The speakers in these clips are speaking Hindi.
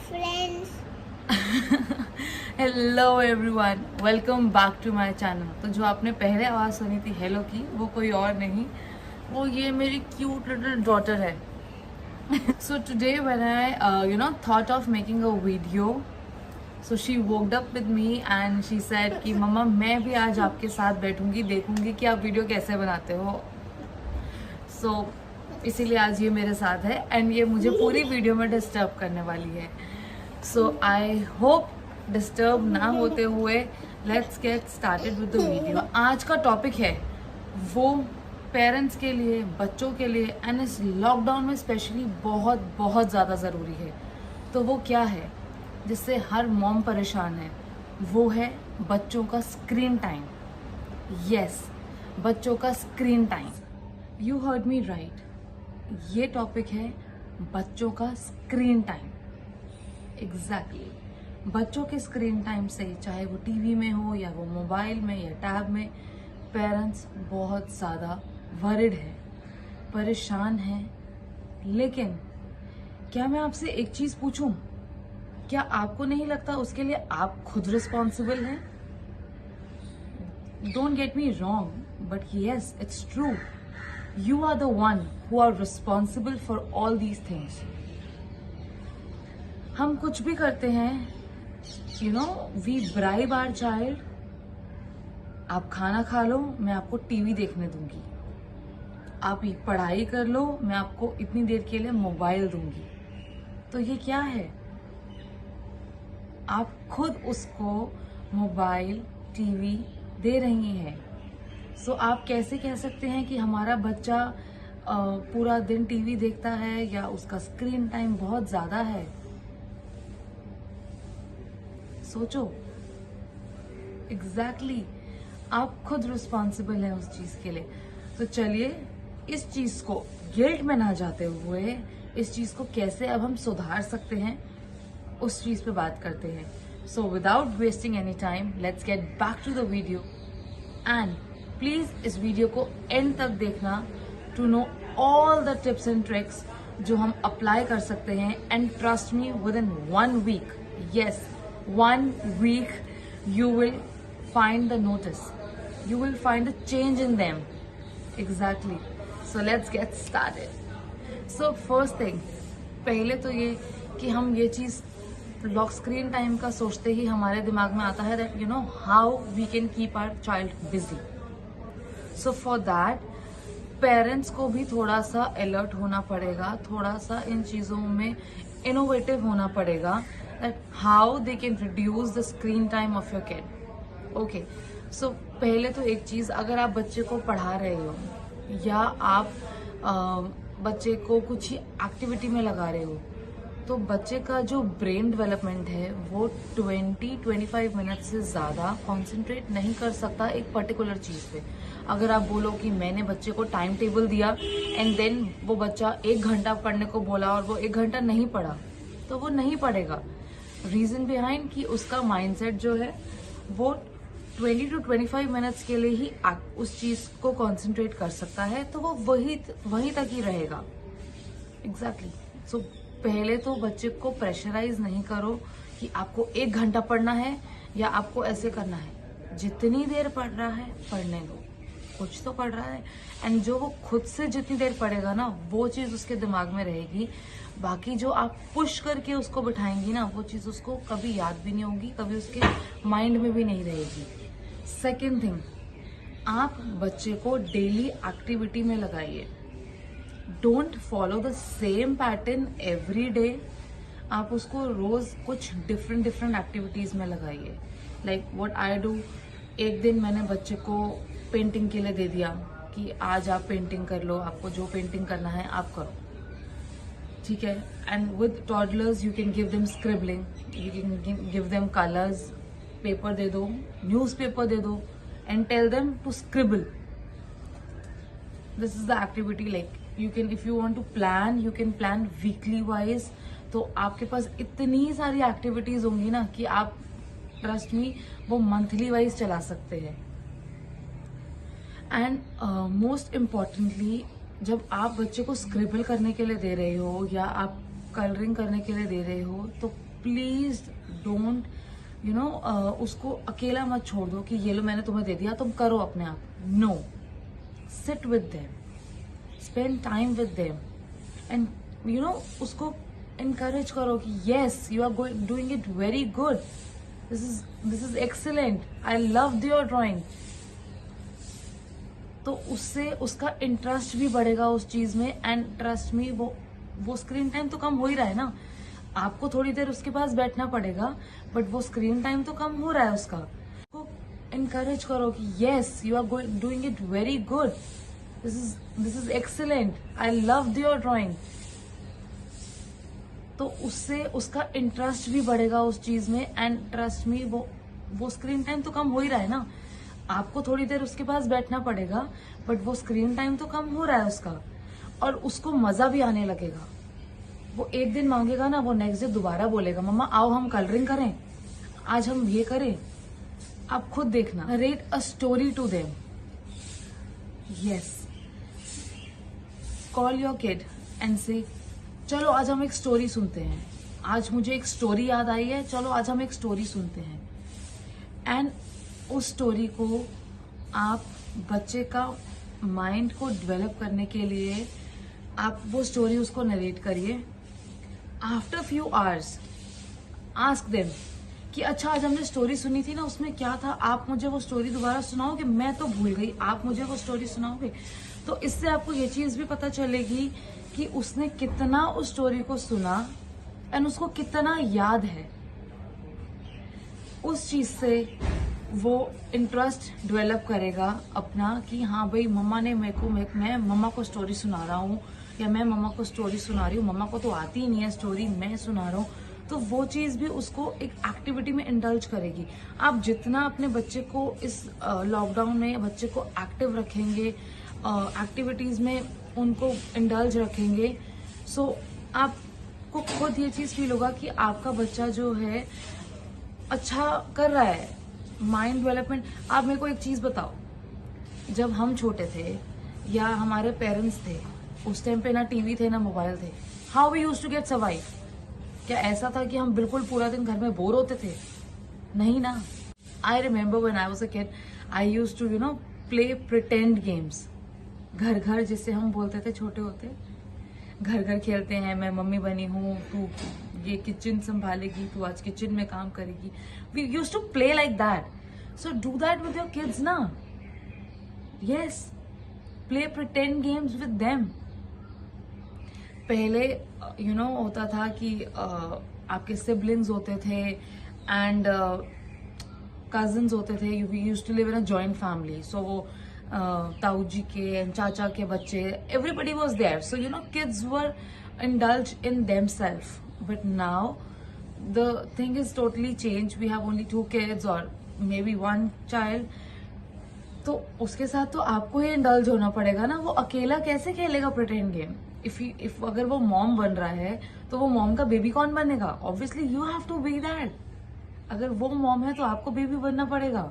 friends. Hello everyone, welcome back to my channel. तो जो आपने पहले आवाज़ सुनी थी हेलो की, वो कोई और नहीं, वो ये मेरी क्यूट लिटिल डॉटर है। So today when I thought of making a video, so she woke up with me and she said कि मम्मा मैं भी आज आपके साथ बैठूंगी, देखूंगी कि आप वीडियो कैसे बनाते हो। सो इसीलिए आज ये मेरे साथ है एंड ये मुझे पूरी वीडियो में डिस्टर्ब करने वाली है। सो आई होप डिस्टर्ब ना होते हुए let's get started with the video. आज का टॉपिक है वो पेरेंट्स के लिए, बच्चों के लिए एंड इस लॉकडाउन में स्पेशली बहुत बहुत ज़्यादा ज़रूरी है। तो वो क्या है जिससे हर मॉम परेशान है? वो है बच्चों का स्क्रीन टाइम। यस, बच्चों का screen time. You heard me right, ये टॉपिक है बच्चों का स्क्रीन टाइम। एग्जैक्टली, बच्चों के स्क्रीन टाइम से, चाहे वो टीवी में हो या वो मोबाइल में या टैब में, पेरेंट्स बहुत ज़्यादा वरिड है, परेशान हैं। लेकिन क्या मैं आपसे एक चीज़ पूछूं, क्या आपको नहीं लगता उसके लिए आप खुद रिस्पॉन्सिबल हैं? Don't get me wrong, but yes, it's true. You are the one who are responsible for all these things. हम कुछ भी करते हैं, we bribe our child. आप खाना खा लो, मैं आपको टीवी देखने दूंगी। आप पढ़ाई कर लो, मैं आपको इतनी देर के लिए मोबाइल दूंगी। तो ये क्या है? आप खुद उसको मोबाइल, टीवी दे रही हैं। सो आप कैसे कह सकते हैं कि हमारा बच्चा पूरा दिन टीवी देखता है या उसका स्क्रीन टाइम बहुत ज्यादा है? सोचो। एग्जैक्टली, आप खुद रिस्पॉन्सिबल हैं उस चीज के लिए। तो चलिए इस चीज को गिल्ट में ना जाते हुए, इस चीज को कैसे अब हम सुधार सकते हैं, उस चीज पे बात करते हैं। So without wasting any time, let's get back to the video and please इस वीडियो को एंड तक देखना to know all the tips and tricks जो हम अप्लाई कर सकते हैं। And trust me, within 1 week, yes 1 week, you will find the notice, you will find the change in them. Exactly, so let's get started. So first thing, पहले तो ये कि हम ये चीज लॉक स्क्रीन टाइम का सोचते ही हमारे दिमाग में आता है that how we can keep our child busy. So for that parents को भी थोड़ा सा अलर्ट होना पड़ेगा, थोड़ा सा इन चीज़ों में इनोवेटिव होना पड़ेगा that how they can reduce the screen time of your kid. Okay, so पहले तो एक चीज़, अगर आप बच्चे को पढ़ा रहे हो या आप बच्चे को कुछ ही एक्टिविटी में लगा रहे हो, तो बच्चे का जो ब्रेन डेवलपमेंट है वो 20-25 मिनट से ज़्यादा कॉन्सेंट्रेट नहीं कर सकता एक पर्टिकुलर चीज़ पे। अगर आप बोलो कि मैंने बच्चे को टाइम टेबल दिया एंड देन वो बच्चा 1 घंटा पढ़ने को बोला और वो 1 घंटा नहीं पढ़ा, तो वो नहीं पढ़ेगा। रीज़न बिहाइंड कि उसका माइंडसेट जो है वो 20-25 मिनट्स के लिए ही उस चीज़ को कॉन्सेंट्रेट कर सकता है, तो वो वही तक ही रहेगा। एग्जैक्टली। सो पहले तो बच्चे को प्रेशराइज नहीं करो कि आपको 1 घंटा पढ़ना है या आपको ऐसे करना है। जितनी देर पढ़ रहा है पढ़ने दो, कुछ तो पढ़ रहा है, एंड जो वो खुद से जितनी देर पढ़ेगा ना, वो चीज़ उसके दिमाग में रहेगी। बाकी जो आप पुश करके उसको बिठाएंगी ना, वो चीज़ उसको कभी याद भी नहीं होगी, कभी उसके माइंड में भी नहीं रहेगी। सेकेंड थिंग, आप बच्चे को डेली एक्टिविटी में लगाइए। Don't follow the same pattern every day. आप उसको रोज कुछ डिफरेंट एक्टिविटीज में लगाइए। लाइक व्हाट आई डू, एक दिन मैंने बच्चे को पेंटिंग के लिए दे दिया कि आज आप पेंटिंग कर लो, आपको जो पेंटिंग करना है आप करो, ठीक है। And with toddlers you can give them scribbling, you can give them colours, paper दे दो, न्यूज़पेपर दे दो and tell them to scribble. This is the activity. Like you can, if you want to plan, you can plan weekly wise. तो आपके पास इतनी सारी एक्टिविटीज होंगी ना कि आप, ट्रस्ट मी, वो मंथली वाइज चला सकते हैं। एंड मोस्ट इम्पॉर्टेंटली, जब आप बच्चे को स्क्रिबल करने के लिए दे रहे हो या आप कलरिंग करने के लिए दे रहे हो तो प्लीज डोंट उसको अकेला मत छोड़ दो कि ये लो मैंने तुम्हें दे दिया तुम करो अपने आप. No, sit with them, spend time with them and उसको encourage करो कि yes you are doing it very good, this is excellent, I loved your drawing. तो उससे उसका इंटरेस्ट भी बढ़ेगा उस चीज में. एंड ट्रस्ट मी वो स्क्रीन टाइम तो कम हो ही रहा है ना. आपको थोड़ी देर उसके पास बैठना पड़ेगा बट वो स्क्रीन टाइम तो कम हो रहा है उसका. तो इनकरेज करो कि yes you are doing it very good, this is excellent, I loved your drawing. तो उससे उसका इंटरेस्ट भी बढ़ेगा उस चीज में. एंड ट्रस्ट मी वो स्क्रीन टाइम तो कम हो ही रहा है ना. आपको थोड़ी देर उसके पास बैठना पड़ेगा बट वो स्क्रीन टाइम तो कम हो रहा है उसका. और उसको मजा भी आने लगेगा. वो एक दिन मांगेगा ना, वो नेक्स्ट डे दोबारा बोलेगा मम्मा आओ हम कलरिंग करें, आज हम ये करें. आप खुद देखना. Read a story to them. Yes, call your kid and say चलो आज हम एक स्टोरी सुनते हैं, आज मुझे एक स्टोरी याद आई है, चलो आज हम एक स्टोरी सुनते हैं. एंड उस स्टोरी को आप बच्चे का माइंड को डेवलप करने के लिए आप वो स्टोरी उसको नरेट करिए. After few hours ask them कि अच्छा आज हमने स्टोरी सुनी थी ना, उसमें क्या था, आप मुझे वो स्टोरी दोबारा सुनाओगे, मैं तो भूल गई, आप मुझे वो स्टोरी सुनाओगे. तो इससे आपको ये चीज भी पता चलेगी कि उसने कितना उस स्टोरी को सुना एंड उसको कितना याद है. उस चीज से वो इंटरेस्ट डेवलप करेगा अपना कि हाँ भाई मम्मा ने मैं मम्मा को स्टोरी सुना रहा हूँ या मैं मम्मा को स्टोरी सुना रही हूँ, मम्मा को तो आती ही नहीं है स्टोरी, मैं सुना रहा हूँ. तो वो चीज भी उसको एक एक्टिविटी में इंडल्ज करेगी. आप जितना अपने बच्चे को इस लॉकडाउन में बच्चे को एक्टिव रखेंगे, एक्टिविटीज में उनको इंडल्ज रखेंगे, सो आपको खुद ये चीज फील होगा कि आपका बच्चा जो है अच्छा कर रहा है. Mind development. आप मेरे को एक चीज बताओ, जब हम छोटे थे या हमारे पेरेंट्स थे उस टाइम पे ना टीवी थे ना मोबाइल थे, how we used to get survive. क्या ऐसा था कि हम बिल्कुल पूरा दिन घर में बोर होते थे? नहीं ना. I remember when I was a kid I used to play pretend games. घर घर जिसे हम बोलते थे छोटे होते, घर घर खेलते हैं, मैं मम्मी बनी हूँ, तू ये किचन संभालेगी, तू आज किचन में काम करेगी. We used to play like that. So do that with your kids ना. Yes, play pretend games with them. पहले होता था कि आपके सिबलिंग्स होते थे एंड कजिन्स होते थे. We used to live in a joint family. So ताऊ जी के चाचा के बच्चे, everybody was there. So kids were indulged in themselves. But now the thing is totally changed. We have only 2 kids or maybe 1 child. तो उसके साथ तो आपको ही इंडल्ज होना पड़ेगा ना. वो अकेला कैसे खेलेगा प्रिटेंड गेम? इफ अगर वो मॉम बन रहा है तो वो मॉम का बेबी कौन बनेगा? Obviously you have to be that. अगर वो मॉम है तो आपको बेबी बनना पड़ेगा.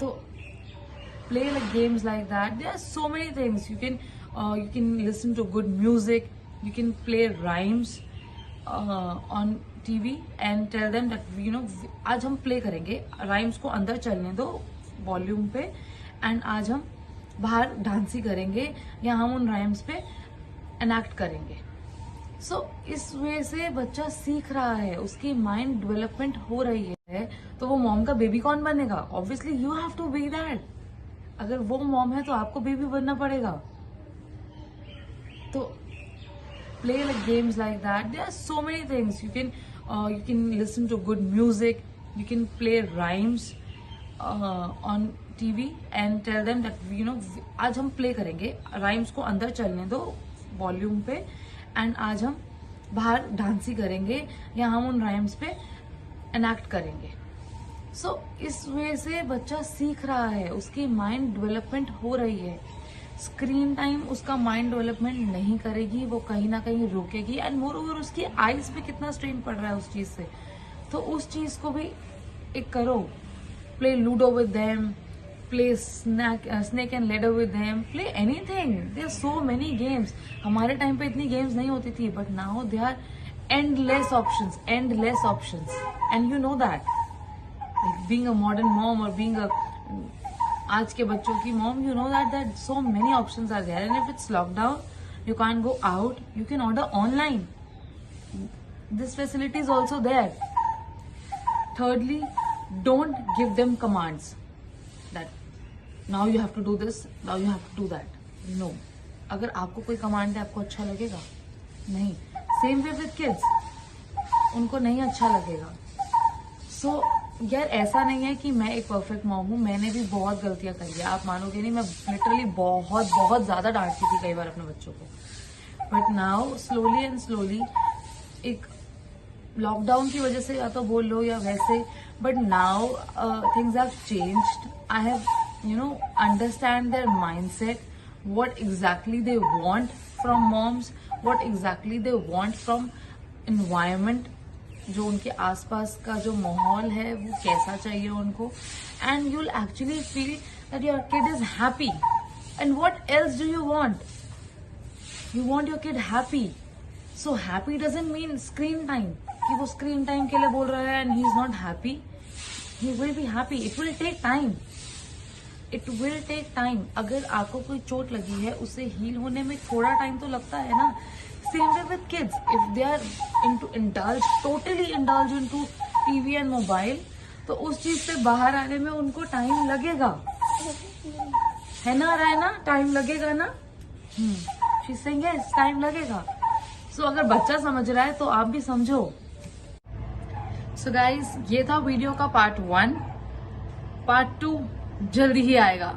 तो play like games like that. There are so many things you can listen to good music, you can play rhymes on TV and tell them that आज हम play करेंगे, rhymes को अंदर चलने दो वॉल्यूम पे एंड आज हम बाहर डांसी करेंगे या हम उन rhymes पे enact करेंगे. सो इस वे से बच्चा सीख रहा है, उसकी माइंड डेवलपमेंट हो रही है. तो वो मॉम का बेबी कौन बनेगा? Obviously you have to be that. अगर वो मॉम है तो आपको बेबी बनना पड़ेगा. तो play like games like that. There are so many things you can listen to good music, you can play rhymes on TV and tell them that आज हम play करेंगे, rhymes को अंदर चलने दो वॉल्यूम पे एंड आज हम बाहर डांसी करेंगे या हम उन rhymes पे enact करेंगे. सो इस वे से बच्चा सीख रहा है, उसकी माइंड डेवलपमेंट हो रही है. स्क्रीन टाइम उसका माइंड डेवलपमेंट नहीं करेगी, वो कहीं ना कहीं रोकेगी. एंड मोर ओवर उसकी आईज पे कितना स्ट्रेन पड़ रहा है उस चीज से. तो उस चीज को भी एक करो. Play ludo with them, play snake and ladder with them, play anything. There are so many games. हमारे टाइम पे इतनी गेम्स नहीं होती थी, but now there are endless options, and you know that. Like being a modern mom or being a आज के बच्चों की mom, you know that so many options are there, and if it's lockdown, you can't go out, you can order online. This facility is also there. Thirdly, don't give them commands that now you have to do this, now you have to do that. No. अगर आपको कोई कमांड है, आपको अच्छा लगेगा? नहीं. सेम वे विद किड्स, उनको नहीं अच्छा लगेगा. सो यार ऐसा नहीं है कि मैं एक परफेक्ट मॉम हूँ, मैंने भी बहुत गलतियां करी है. आप मानोगे नहीं, मैं लिटरली बहुत बहुत ज्यादा डांटती थी कई बार अपने बच्चों को. But now slowly and slowly, एक लॉकडाउन की वजह से या तो बोल लो या वैसे, but now things have changed. I have understand their mindset, what exactly they want from moms, what exactly they want from environment, जो उनके आसपास का जो माहौल है वो कैसा चाहिए उनको. and you'll actually feel that your kid is happy. And what else do you want? You want your kid happy. So happy doesn't mean screen time, कि वो screen time के लिए बोल रहा है and he is not happy. He will be happy. It will take time. It will take time. अगर आपको कोई चोट लगी है, उसे हील होने में थोड़ा टाइम तो लगता है ना. Same way with kids, if they are totally indulge into TV and mobile, तो उस चीज से बाहर आने में उनको टाइम लगेगा, है ना? टाइम लगेगा ना. शी सेइंग यस, टाइम लगेगा. सो अगर बच्चा समझ रहा है तो आप भी समझो. सो गाइज, ये था वीडियो का पार्ट 1. पार्ट 2 जल्दी ही आएगा.